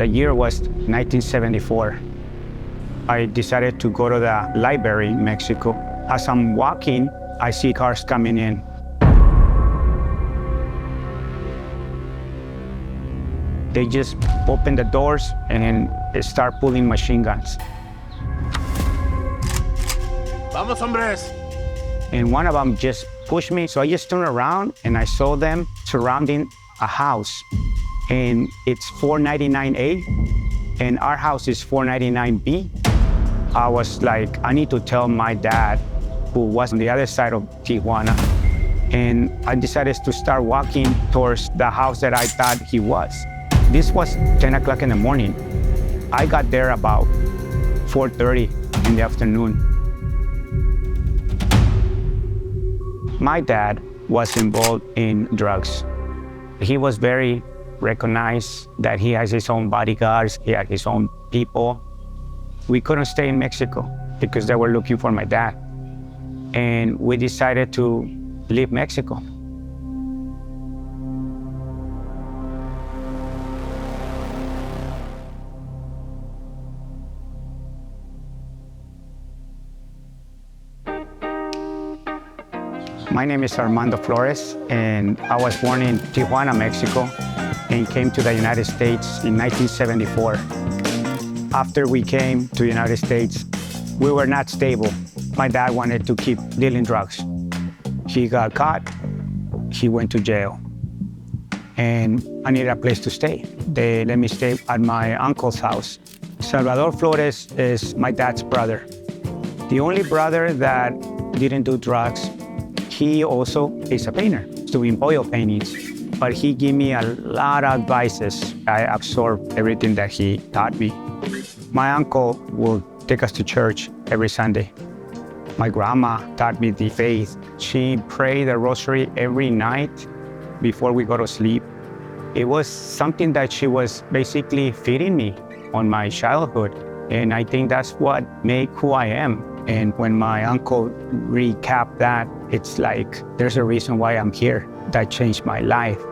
The year was 1974. I decided to go to the library in Mexico. As I'm walking, I see cars coming in. They just open the doors and then they start pulling machine guns. Vamos, hombres! And one of them just pushed me. So I just turned around and I saw them surrounding a house. And it's 499A, and our house is 499B. I was like, I need to tell my dad, who was on the other side of Tijuana. And I decided to start walking towards the house that I thought he was. This was 10 o'clock in the morning. I got there about 4:30 in the afternoon. My dad was involved in drugs. He was very recognized that he has his own bodyguards, he had his own people. We couldn't stay in Mexico because they were looking for my dad. And we decided to leave Mexico. My name is Armando Flores, and I was born in Tijuana, Mexico, and came to the United States in 1974. After we came to the United States, we were not stable. My dad wanted to keep dealing drugs. He got caught, he went to jail, and I needed a place to stay. They let me stay at my uncle's house. Salvador Flores is my dad's brother. The only brother that didn't do drugs. He also is a painter, doing oil paintings, but he gave me a lot of advices. I absorbed everything that he taught me. My uncle will take us to church every Sunday. My grandma taught me the faith. She prayed the rosary every night before we go to sleep. It was something that she was basically feeding me on my childhood, and I think that's what made who I am. And when my uncle recapped that, it's like, there's a reason why I'm here. That changed my life.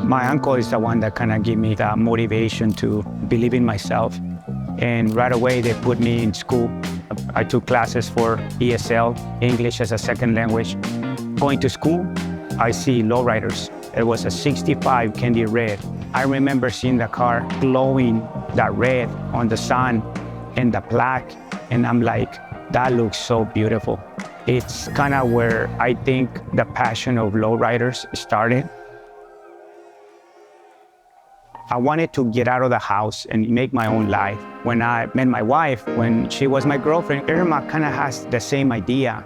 My uncle is the one that kind of gave me the motivation to believe in myself. And right away, they put me in school. I took classes for ESL, English as a second language. Going to school, I see lowriders. It was a 65 candy red. I remember seeing the car glowing that red on the sun and the plaque. And I'm like, that looks so beautiful. It's kind of where I think the passion of lowriders started. I wanted to get out of the house and make my own life. When I met my wife, when she was my girlfriend, Irma kind of has the same idea.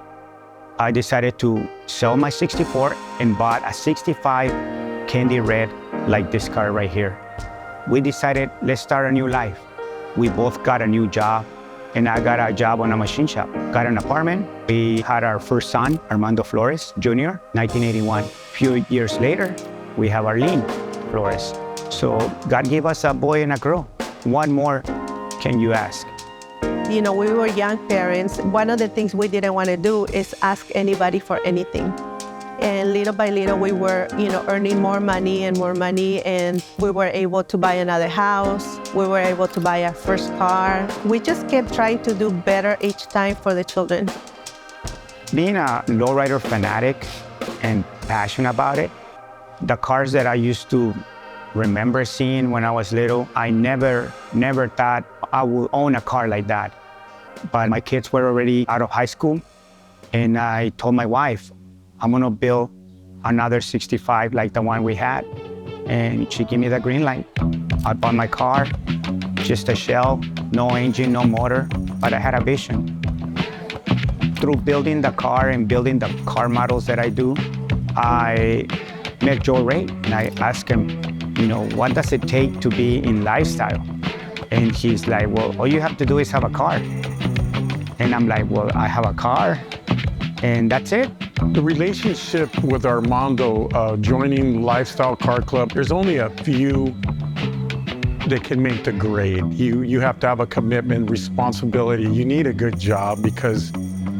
I decided to sell my 64 and bought a 65 candy red like this car right here. We decided, let's start a new life. We both got a new job. And I got a job on a machine shop, got an apartment. We had our first son, Armando Flores, Jr., 1981. A few years later, we have Arlene Flores. So God gave us a boy and a girl. What more can you ask? You know, we were young parents. One of the things we didn't want to do is ask anybody for anything. And little by little, we were, earning more money, and we were able to buy another house. We were able to buy our first car. We just kept trying to do better each time for the children. Being a lowrider fanatic and passionate about it, the cars that I used to remember seeing when I was little, I never thought I would own a car like that. But my kids were already out of high school, and I told my wife, I'm gonna build another 65 like the one we had. And she gave me the green light. I bought my car, just a shell, no engine, no motor, but I had a vision. Through building the car and building the car models that I do, I met Joe Ray, and I asked him, what does it take to be in lifestyle? And he's like, well, all you have to do is have a car. And I'm like, well, I have a car, and that's it. The relationship with Armando, joining Lifestyle Car Club, there's only a few that can make the grade. You have to have a commitment, responsibility. You need a good job because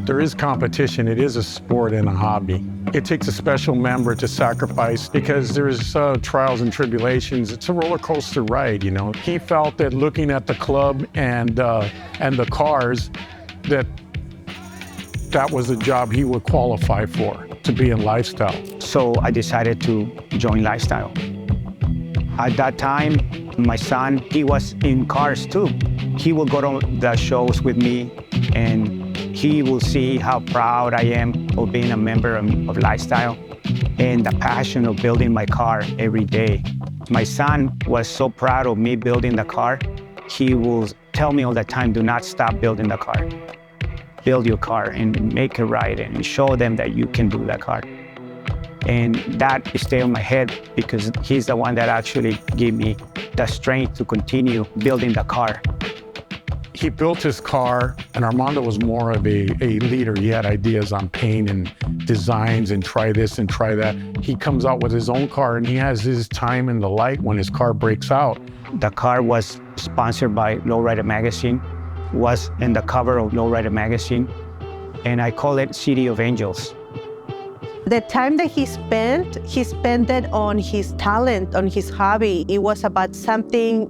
there is competition. It is a sport and a hobby. It takes a special member to sacrifice because there's trials and tribulations. It's a roller coaster ride, you know. He felt that looking at the club and the cars, that was a job he would qualify for, to be in lifestyle. So I decided to join lifestyle. At that time, my son, he was in cars too. He will go to the shows with me and he will see how proud I am of being a member of lifestyle and the passion of building my car every day. My son was so proud of me building the car. He will tell me all the time, do not stop building the car. Build your car and make it right and show them that you can do that car. And that stayed on my head because he's the one that actually gave me the strength to continue building the car. He built his car, and Armando was more of a leader. He had ideas on paint and designs and try this and try that. He comes out with his own car and he has his time in the light when his car breaks out. The car was sponsored by Lowrider magazine, was in the cover of Lowrider magazine, and I call it City of Angels. The time that he spent it on his talent, on his hobby. It was about something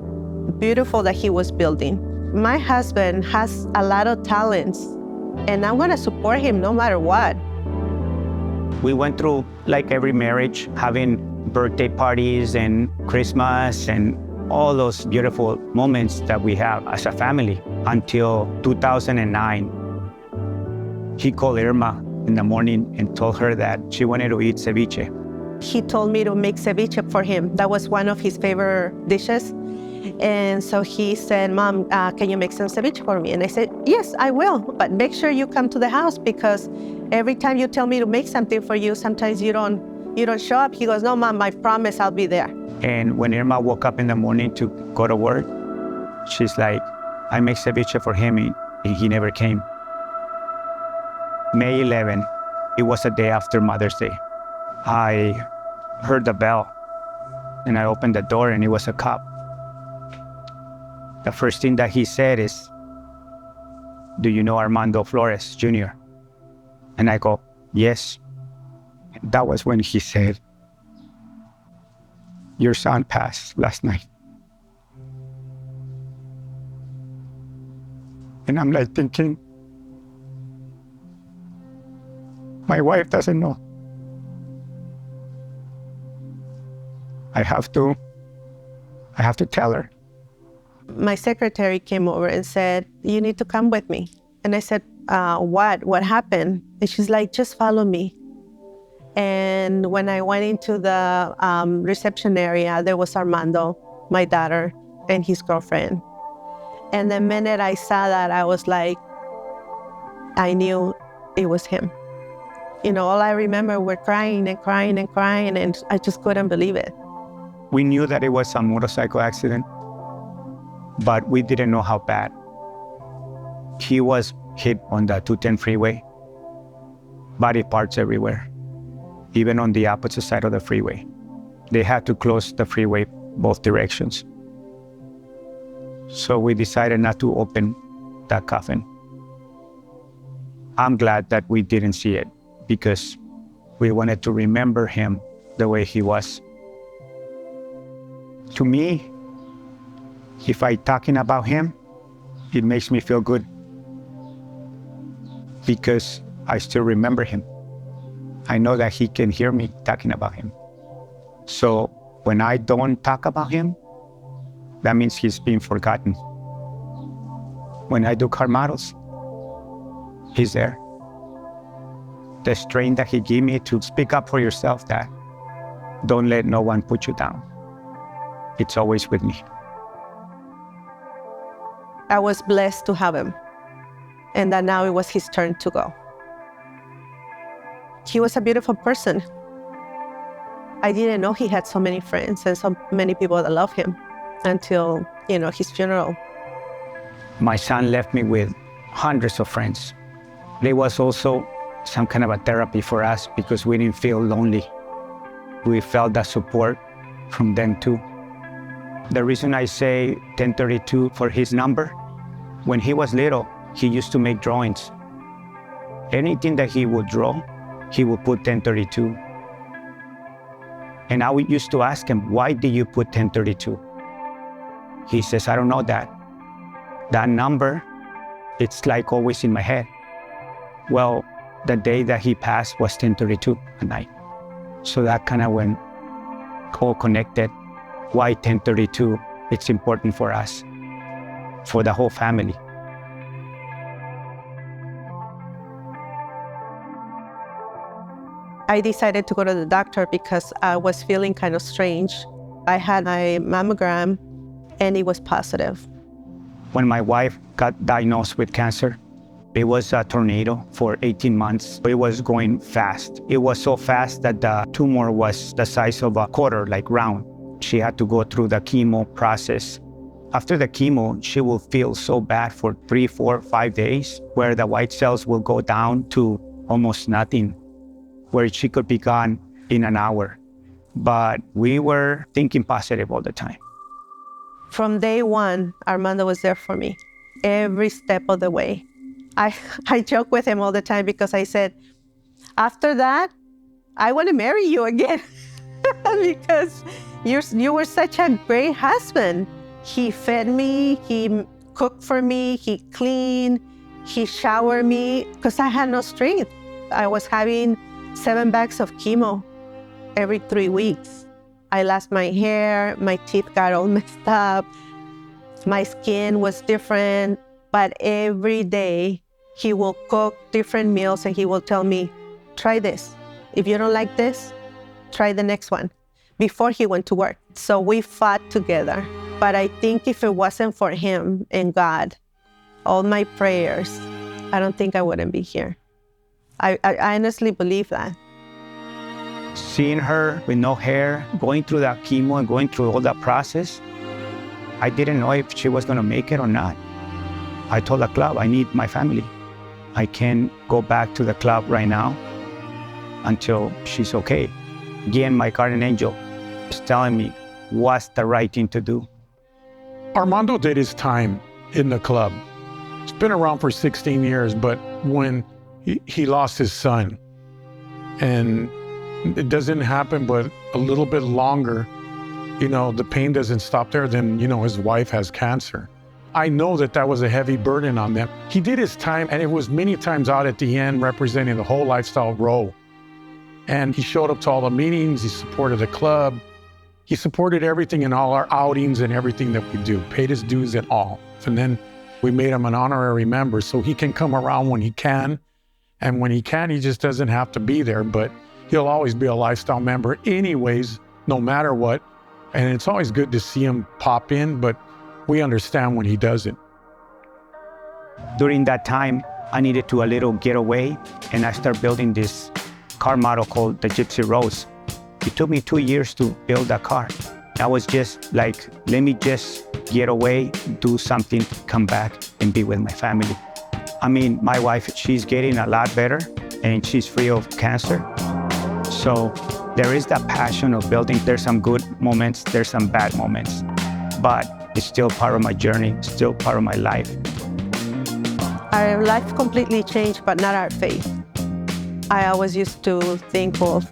beautiful that he was building. My husband has a lot of talents, and I'm gonna support him no matter what. We went through, like every marriage, having birthday parties and Christmas and all those beautiful moments that we have as a family until 2009. He called Irma in the morning and told her that she wanted to eat ceviche. He told me to make ceviche for him. That was one of his favorite dishes. And so he said, Mom, can you make some ceviche for me? And I said, yes, I will, but make sure you come to the house because every time you tell me to make something for you, sometimes you don't show up. He goes, no, Mom, I promise I'll be there. And when Irma woke up in the morning to go to work, she's like, I make ceviche for him and he never came. May 11, it was a day after Mother's Day. I heard the bell and I opened the door and it was a cop. The first thing that he said is, do you know Armando Flores, Jr.? And I go, yes. And that was when he said, your son passed last night. And I'm like thinking, my wife doesn't know. I have to tell her. My secretary came over and said, you need to come with me. And I said, what happened? And she's like, just follow me. And when I went into the reception area, there was Armando, my daughter, and his girlfriend. And the minute I saw that, I was like, I knew it was him. You know, all I remember were crying and crying and crying, and I just couldn't believe it. We knew that it was a motorcycle accident, but we didn't know how bad. He was hit on the 210 freeway, body parts everywhere, even on the opposite side of the freeway. They had to close the freeway both directions. So we decided not to open that coffin. I'm glad that we didn't see it because we wanted to remember him the way he was. To me, if I'm talking about him, it makes me feel good because I still remember him. I know that he can hear me talking about him. So when I don't talk about him, that means he's been forgotten. When I do car models, he's there. The strength that he gave me to speak up for yourself, Dad. Don't let no one put you down. It's always with me. I was blessed to have him, and that now it was his turn to go. He was a beautiful person. I didn't know he had so many friends and so many people that love him until, his funeral. My son left me with hundreds of friends. There was also some kind of a therapy for us because we didn't feel lonely. We felt that support from them too. The reason I say 1032 for his number, when he was little, he used to make drawings. Anything that he would draw, he would put 1032. And I used to ask him, why do you put 1032? He says, I don't know that. That number, it's like always in my head. Well, the day that he passed was 1032 at night. So that kind of went all connected. Why 1032? It's important for us, for the whole family. I decided to go to the doctor because I was feeling kind of strange. I had my mammogram and it was positive. When my wife got diagnosed with cancer, it was a tornado for 18 months. It was going fast. It was so fast that the tumor was the size of a quarter, like round. She had to go through the chemo process. After the chemo, she will feel so bad for 3, 4, 5 days, where the white cells will go down to almost nothing, where she could be gone in an hour. But we were thinking positive all the time. From day one, Armando was there for me, every step of the way. I joke with him all the time because I said, after that, I want to marry you again because you were such a great husband. He fed me, he cooked for me, he cleaned, he showered me because I had no strength. I was having 7 bags of chemo every 3 weeks. I lost my hair, my teeth got all messed up, my skin was different, but every day he will cook different meals and he will tell me, try this. If you don't like this, try the next one, before he went to work. So we fought together. But I think if it wasn't for him and God, all my prayers, I don't think I wouldn't be here. I honestly believe that. Seeing her with no hair, going through that chemo and going through all that process, I didn't know if she was gonna make it or not. I told the club, I need my family. I can't go back to the club right now until she's okay. Again, my guardian angel is telling me what's the right thing to do. Armando did his time in the club. It's been around for 16 years, but when he lost his son, and it doesn't happen but a little bit longer, the pain doesn't stop there, then, his wife has cancer. I know that was a heavy burden on them. He did his time, and it was many times out at the end representing the whole lifestyle role. And he showed up to all the meetings, he supported the club, he supported everything in all our outings and everything that we do, paid his dues and all. And then we made him an honorary member so he can come around when he can. And when he can, he just doesn't have to be there, but he'll always be a lifestyle member anyways, no matter what. And it's always good to see him pop in, but we understand when he doesn't. During that time, I needed to a little get away, and I started building this car model called the Gypsy Rose. It took me 2 years to build that car. I was just like, let me just get away, do something, come back and be with my family. I mean, my wife, she's getting a lot better and she's free of cancer. So there is that passion of building. There's some good moments, there's some bad moments, but it's still part of my journey, still part of my life. Our life completely changed, but not our faith. I always used to think, well,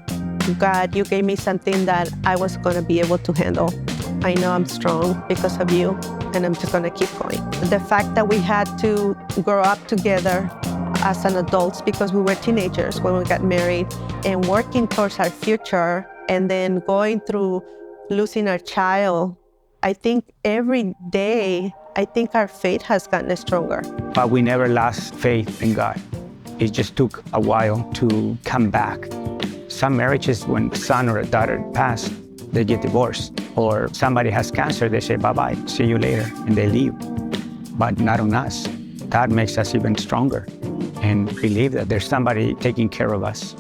God, you gave me something that I was going to be able to handle. I know I'm strong because of you, and I'm just going to keep going. The fact that we had to grow up together as an adults because we were teenagers when we got married, and working towards our future, and then going through losing our child, I think every day, I think our faith has gotten stronger. But we never lost faith in God. It just took a while to come back. Some marriages, when a son or a daughter pass, they get divorced. Or somebody has cancer, they say, bye-bye, see you later, and they leave. But not on us. God makes us even stronger and believe that there's somebody taking care of us.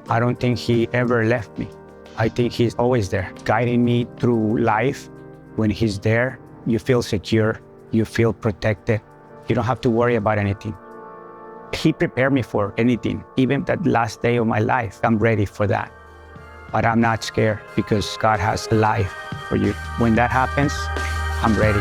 I don't think he ever left me. I think he's always there, guiding me through life. When he's there, you feel secure, you feel protected. You don't have to worry about anything. He prepared me for anything, even that last day of my life. I'm ready for that. But I'm not scared because God has life for you. When that happens, I'm ready.